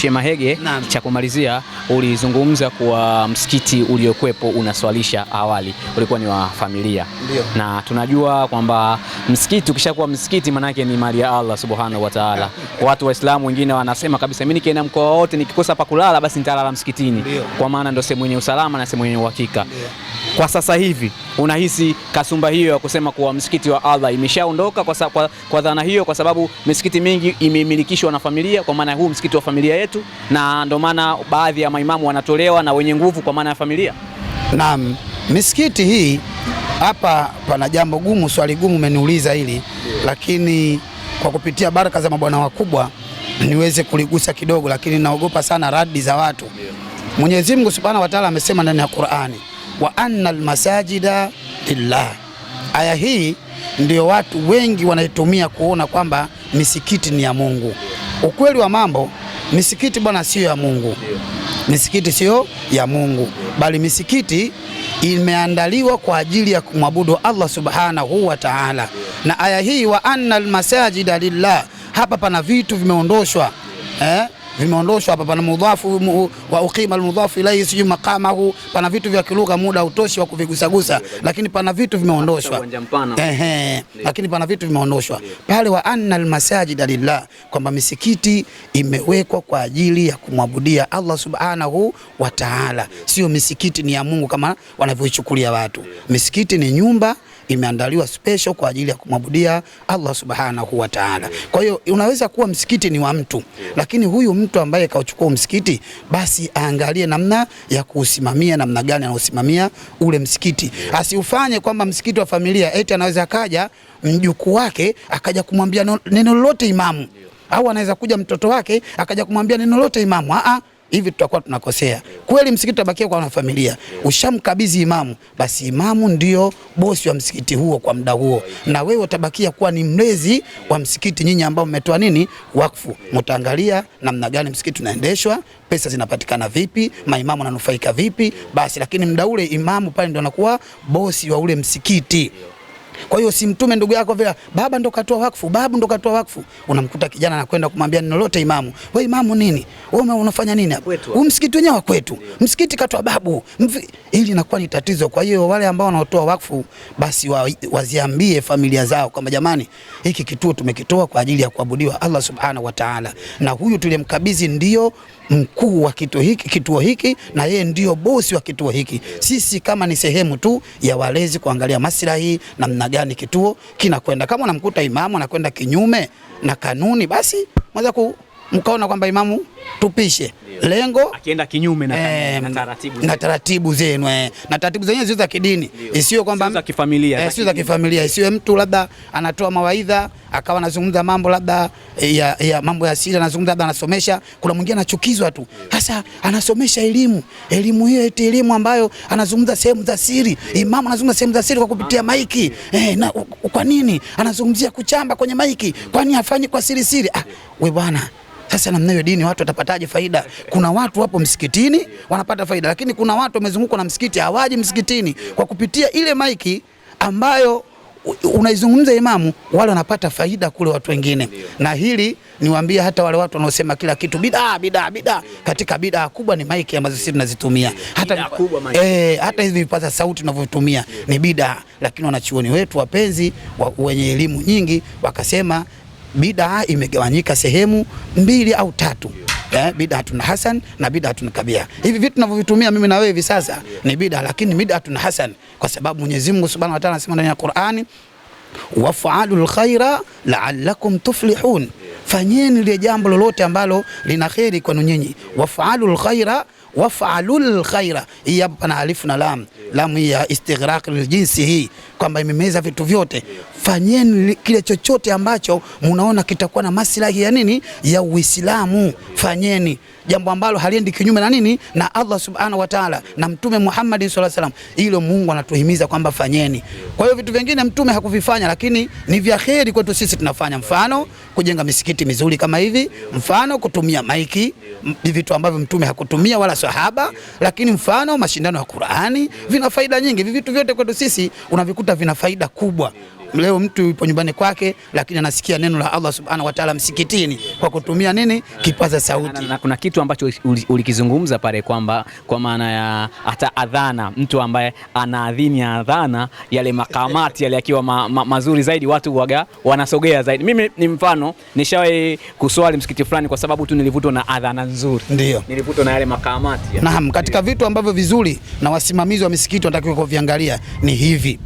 Sheikh Mahege, cha kumalizia, ulizungumza kwa msikiti uliokuepo unaswalisha awali ulikuwa ni wa familia. Ndiyo. Na tunajua kwamba msikiti ukishakuwa msikiti manake ni mali ya Allah Subhanahu wa Ta'ala. Watu Waislamu wengine wanasema kabisa mimi nikienda mkoa wote nikikosa pa kulala basi nitalala msikitini. Ndiyo. Kwa maana ndio sehemu yenye usalama na sehemu yenye uhakika. Kwa sasa hivi unahisi kasumba hiyo ya kusema kuwa msikiti wa Allah imeshaondoka kwa dhana hiyo, kwa sababu misikiti mingi imemilikishwa na familia, kwa maana huu msikiti wa familia yetu, na ndio maana baadhi ya maimamu wanatolewa na wenye nguvu kwa maana ya familia? Naam, misikiti hii hapa pana jambo gumu, swali gumu umeniuliza hili, lakini kwa kupitia baraka za mabwana wakubwa niweze kuligusa kidogo, lakini naogopa sana radi za watu. Mwenyezi Mungu Subhanahu wa Ta'ala amesema ndani ya Qur'ani, wa annal masajida lillah. Aya hii ndio watu wengi wanaitumia kuona kwamba misikiti ni ya Mungu. Ukweli wa mambo, misikiti bwana sio ya Mungu. Misikiti sio ya Mungu, bali misikiti imeandaliwa kwa ajili ya kumwabudu Allah Subhanahu wa Ta'ala. Na aya hii wa annal masajida lillah, hapa pana vitu vimeondoshwa. Vimeondoshwa hapa, pana mudhafu wa uqima almudhafu ilayhi siju maqamahu, pana vitu vya kilugha muda utoshi wa kuvigusagusa, lakini pana vitu vimeondoshwa. Lakini pana vitu vimeondoshwa pale, wa annal masajida lillah, kwamba misikiti imewekwa kwa ajili ya kumwabudia Allah Subhanahu wa Ta'ala. Sio misikiti ni ya Mungu kama wanavyoichukulia watu. Misikiti ni nyumba imeandaliwa special kwa ajili ya kumwabudia Allah Subhanahu wa Ta'ala. Kwa hiyo unaweza kuwa msikiti ni wa mtu, lakini huyu mtu ambaye kauchukua msikiti basi aangalie namna ya kuusimamia, namna gani anaosimamia ule msikiti. Asiufanye kwamba msikiti wa familia eti anaweza kaja mjukuu wake akaja kumwambia neno lolote imamu, au anaweza kuja mtoto wake akaja kumwambia neno lolote imamu. Hivi tutakuwa tunakosea. Kweli msikiti utabakia kwa familia. Ushamkabidhi imamu, basi imamu ndio bosi wa msikiti huo kwa muda huo, na wewe utabakia kuwa ni mlezi wa msikiti. Nyinyi ambao mmetoa nini wakfu, mtaangalia namna gani msikiti unaendeshwa, pesa zinapatikana vipi, maimamu wananufaika vipi, basi. Lakini muda ule imamu pale ndio anakuwa bosi wa ule msikiti. Kwa hiyo simtume ndugu yako vile, baba ndo katoa wakfu, babu ndo katoa wakfu. Unamkuta kijana anakwenda kumwambia neno lote imamu. Wewe imamu nini? Wewe unafanya nini hapo? Huu msikiti wenyewe wa kwetu. Msikiti katoa babu. Hili inakuwa ni tatizo. Kwa hiyo wale ambao wanaotoa wakfu basi waziambie familia zao kwamba jamani, hiki kituo tumekitoa kwa ajili ya kuabudiwa Allah Subhanahu wa Ta'ala, na huyu tulimkabidhi ndio mkuu wa kituo hiki na yeye ndio bosi wa kituo hiki. Sisi kama ni sehemu tu ya walezi kuangalia maslahi namna gani kituo kinakwenda. Kama unamkuta imamu anakwenda kinyume na kanuni, basi mwanza mkaona kwamba imamu tupishe. Lengo akienda kinyume na taratibu zenu na taratibu zenyewe zio za kidini, isiyo kwamba za kifamilia, sio za kifamilia. Isiwe mtu labda anatoa mawaidha akawa anazungumza mambo labda ya mambo ya siri, anazungumza labda anasomesha, kuna mwingine anachukizwa tu. Sasa anasomesha elimu hiyo eti elimu ambayo anazungumza sehemu za siri. Imamu anazungumza sehemu za siri kwa kupitia maiki. Na kwa nini anazungumzia kuchamba kwenye maiki? Kwani hafanyi kwa siri? We bwana, sasa namna hiyo dini watu watapataje faida? Kuna watu wapo msikitini wanapata faida, lakini kuna watu wamezungukwa na msikiti hawaji msikitini. Kwa kupitia ile maiki ambayo unaizungumza imamu, wale wanapata faida kule watu wengine. Na hili niwaambie hata wale watu wanaosema kila kitu bid'a, katika bid'a kubwa ni maiki ambazo sisi tunazitumia. Hata hivi vipaza sauti tunavyotumia ni bid'a, lakini wanachuoni wetu wapenzi wenye elimu nyingi wakasema bid'a imegawanyika sehemu 2 au 3. Bid'atun hasan na bid'atun kabia. Hivi vitu tunavyovitumia mimi na wewe hivi sasa ni bid'a, lakini bid'atun hasan kwa sababu Mwenyezi Mungu Subhanahu wa Ta'ala anasema ndani ya Qur'ani, waf'alul khaira la'allakum tuflihun. Fanyeni ile jambo lolote ambalo lina khairi kwenu nyinyi. Waf'alul khaira, hii hapa na alifu na lam ya istighraq liljinsi, hii kwamba imemeza vitu vyote. Fanyeni kile chochote ambacho mnaona kitakuwa na maslahi ya nini, ya Uislamu. Fanyeni jambo ambalo haliendi kinyume na nini, na Allah Subhanahu wa Ta'ala na Mtume Muhammad sallallahu alaihi wasallam. Hilo Mungu anatuhimiza kwamba fanyeni. Kwa hiyo vitu vingine Mtume hakuvifanya, lakini ni vya kheri kwetu sisi tunafanya. Mfano kujenga misikiti mizuri kama hivi, mfano kutumia maiki, vitu ambavyo Mtume hakutumia wala sahaba, lakini mfano mashindano ya Qur'ani, vina faida nyingi. Vitu vyote kwetu sisi unavikuta vina faida kubwa. Leo mtu yupo nyumbani kwake, lakini anasikia neno la Allah subhanahu wa ta'ala msikitini kwa kutumia nini? Kipaza sauti. Na kuna kitu ambacho ulikizungumza pale kwamba kwa maana ya hata adhana, mtu ambaye anaadhini adhana, yale makamati yale yakiwa mazuri zaidi, watu waga wanasogea zaidi. Mimi ni mfano, nishawahi kuswali msikiti fulani kwa sababu tu nilivutwa na adhana nzuri. Ndio. Nilivutwa na yale makamati. Naam, katika vitu ambavyo vizuri na wasimamizi wa misikiti wanatakiwa kuviangalia ni hivi.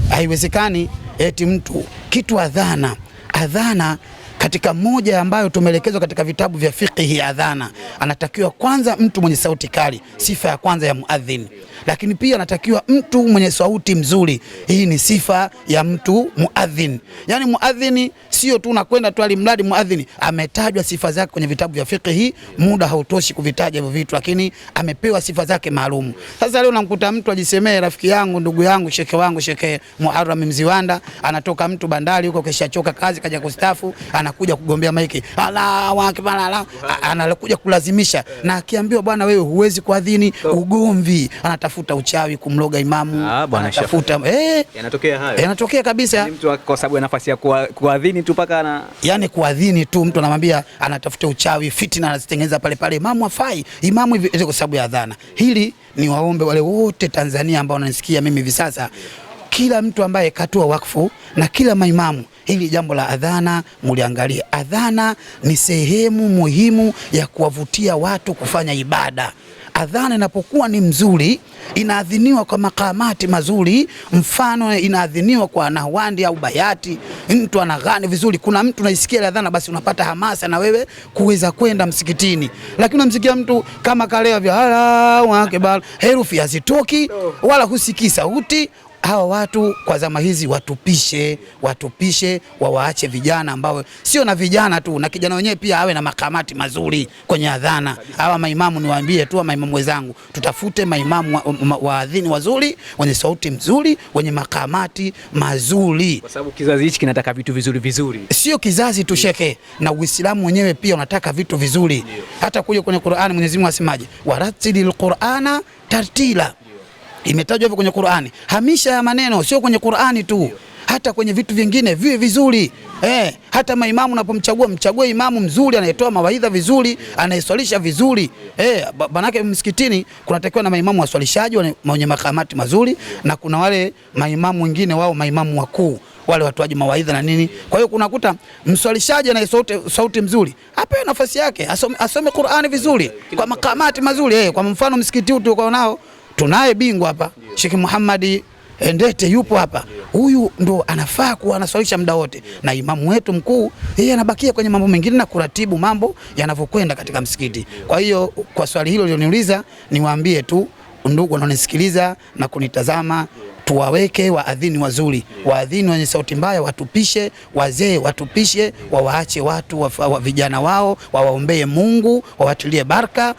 Haiwezekani eti mtu kitu adhana katika moja ambayo tumeelekezwa katika vitabu vya fiqh, adhana anatakiwa kwanza mtu mwenye sauti kali, sifa ya kwanza ya muadhin. Lakini pia anatakiwa mtu mwenye sauti mzuri, hii ni sifa ya mtu muadhin. Yani muadhin sio tu unakwenda tu alimradi muadhin, ametajwa sifa zake kwenye vitabu vya fiqh, muda hautoshi kuvitaja hivyo vitu, lakini amepewa sifa zake maalum. Sasa leo namkuta mtu ajisemee rafiki yangu, ndugu yangu, shekhe wangu, Shekhe Muharram Mziwanda, anatoka mtu bandari huko keshachoka kazi, kaja kustafu, anakuja kugombea maiki, Allahu akbar, anakuja kulazimisha, na akiambiwa bwana wewe huwezi kuadhini, ugomvi, anatafuta uchawi kumloga imamu, anatafuta yanatokea hayo, yanatokea kabisa. Mtu kwa sababu ya nafasi ya kuadhini tu paka yani kuadhini tu, mtu anamwambia anatafuta uchawi, fitina anazitengeneza pale pale, imamu afai, imamu hivi, kwa sababu ya adhana. Hili ni waombe wale wote Tanzania ambao wananisikia mimi hivi sasa, kila mtu ambaye katua wakfu na kila maimamu, hili jambo la adhana muliangalie. Adhana ni sehemu muhimu ya kuwavutia watu kufanya ibada. Adhana inapokuwa ni mzuri, inaadhiniwa kwa makamati mazuri, mfano inaadhiniwa kwa nahwandi au bayati, mtu anaghani vizuri, kuna mtu unaisikia adhana basi unapata hamasa na wewe kuweza kwenda msikitini. Lakini unamsikia mtu kama kalea vya Allahu akbar, herufi hazitoki wala husikii sauti. Hawa watu kwa zama hizi watupishe, wawaache vijana ambao sio, na vijana tu, na kijana wenyewe pia awe na makamati mazuri kwenye adhana. Hawa maimamu niwaambie tu, maimamu wenzangu, tutafute maimamu waadhini wazuri, wenye sauti mzuri, wenye makamati mazuri, kwa sababu kizazi hichi kinataka vitu vizuri. Sio kizazi tu shekhe, na Uislamu wenyewe pia unataka vitu vizuri. Hata kuja kwenye Qur'ani Mwenyezi Mungu asemaje? Warattilil Qur'ana tartila. Imetajwa hivyo kwenye Qur'ani. Hamisha ya maneno sio kwenye Qur'ani tu, hata kwenye vitu vingine viwe vizuri. Hata maimamu unapomchagua, mchague imamu mzuri, anayetoa mawaidha vizuri, anayeswalisha vizuri. Banake msikitini kunatakiwa na maimamu waswalishaji wenye makamati mazuri, na kuna wale maimamu wengine wao maimamu wakuu, wale watoaji mawaidha na nini. Kwa hiyo kunakuta mswalishaji ana sauti mzuri, apewe nafasi yake, asome Qur'ani vizuri kwa makamati mazuri. Kwa mfano msikiti huu tulikuwa nao, tunaye bingwa hapa, Sheikh Muhammad Ndete yupo hapa. Huyu ndo anafaa kuwa anaswalisha muda wote, na imamu wetu mkuu yeye anabakia kwenye mambo mengine na kuratibu mambo yanavyokwenda katika msikiti. Kwa hiyo kwa swali hilo liloniuliza, niwaambie tu ndugu wanaonisikiliza na kunitazama, tuwaweke waadhini wazuri, waadhini wenye sauti mbaya watupishe, wazee watupishe, wawaache watu wa vijana wao, wawaombee Mungu, wawatilie baraka.